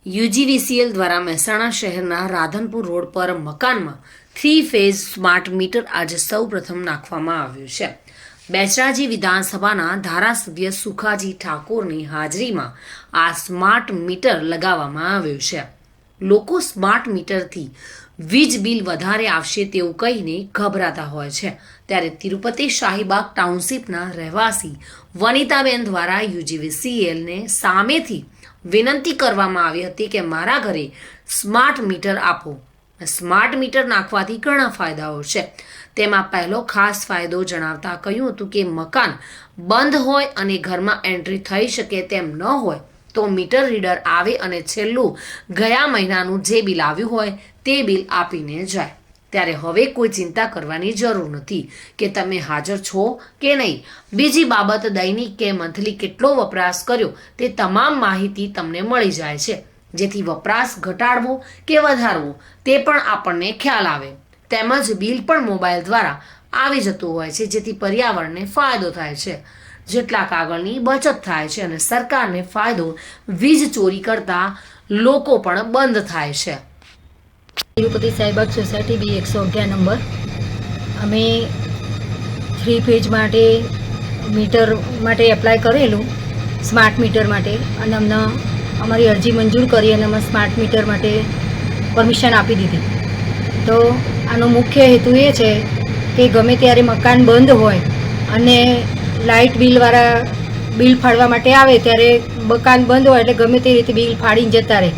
UGVCL દ્વારા મહેસાણા શહેરના Radhanpur road પર મકાનમાં 3 ફેઝ સ્માર્ટ મીટર આજે સૌપ્રથમ નાખવામાં આવ્યું છે। બેચરાજી વિધાનસભાના ધારાસભ્ય સુખાજી ઠાકોરની હાજરીમાં આ સ્માર્ટ મીટર લગાવવામાં આવ્યું છે। લોકો સ્માર્ટ મીટરથી વીજ બિલ વધારે આવશે તેવું કહીને ગભરાતા હોય છે, ત્યારે તિરુપતિ શાહીબાગ ટાઉનશીપના રહેવાસી વનિતાબેન દ્વારા યુજીવીસીએલને સામેથી વિનંતી કરવામાં આવી હતી કે મારા ઘરે સ્માર્ટ મીટર આપો। સ્માર્ટ મીટર નાખવાથી ઘણા ફાયદાઓ છે, તેમાં પહેલો ખાસ ફાયદો જણાવતા કહ્યું હતું કે મકાન બંધ હોય અને ઘરમાં એન્ટ્રી થઈ શકે તેમ ન હોય તો મીટર રીડર આવે અને છેલ્લું ગયા મહિનાનું જે બિલ આવ્યું હોય તે બિલ આપીને જાય। ત્યારે હવે કોઈ ચિંતા કરવાની જરૂર નથી કે તમે હાજર છો કે નહીં। બીજી બાબત, દૈનિક કે મંથલી કેટલો વપરાશ કર્યો તે તમામ માહિતી તમને મળી જાય છે, જેથી વપરાશ ઘટાડવો કે વધારવો તે પણ આપણને ખ્યાલ આવે। તેમજ બિલ પણ મોબાઈલ દ્વારા આવી જતું હોય છે, જેથી પર્યાવરણને ફાયદો થાય છે, જેટલા કાગળની બચત થાય છે અને સરકારને ફાયદો વીજ ચોરી કરતા લોકો પણ બંધ થાય છે। તિરુપતિ શાહીબાગ સોસાયટી બી 111 નંબર અમે 3 ફેજ માટે મીટર માટે એપ્લાય કરેલું, સ્માર્ટ મીટર માટે, અને અમને અમારી અરજી મંજૂર કરી અને અમે સ્માર્ટ મીટર માટે પરમિશન આપી દીધી। તો આનો મુખ્ય હેતુ એ છે કે ગમે ત્યારે મકાન બંધ હોય અને લાઇટ બિલવાળા બિલ ફાળવા માટે આવે ત્યારે મકાન બંધ હોય એટલે ગમે તે રીતે બિલ ફાડીને જતા રહે,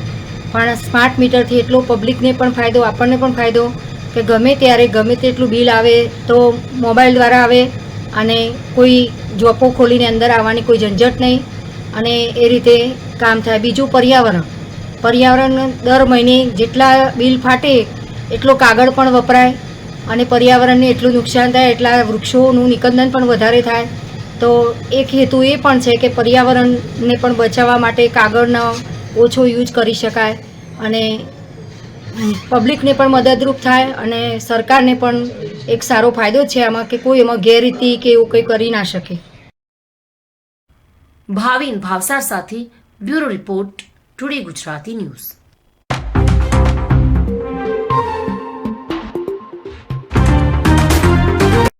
પણ સ્માર્ટ મીટરથી એટલો પબ્લિકને પણ ફાયદો, આપણને પણ ફાયદો કે ગમે ત્યારે ગમે તેટલું બિલ આવે તો મોબાઈલ દ્વારા આવે અને કોઈ જોપો ખોલીને અંદર આવવાની કોઈ ઝંઝટ નહીં અને એ રીતે કામ થાય। બીજું, પર્યાવરણ દર મહિને જેટલા બિલ ફાટે એટલો કાગળ પણ વપરાય અને પર્યાવરણને એટલું નુકસાન થાય એટલા વૃક્ષોનું નિકંદન પણ વધારે થાય। તો એક હેતુ એ પણ છે કે પર્યાવરણને પણ બચાવવા માટે કાગળનો ઓછો યુઝ કરી શકાય અને પબ્લિકને પણ મદદરૂપ થાય અને સરકારને પણ એક સારો ફાયદો છે આમાં કે કોઈ એમાં ગેરરીતિ કે એવું કંઈ કરી ના શકે। ભાવિન ભાવસાર સાથે bureau report, today Gujarati news.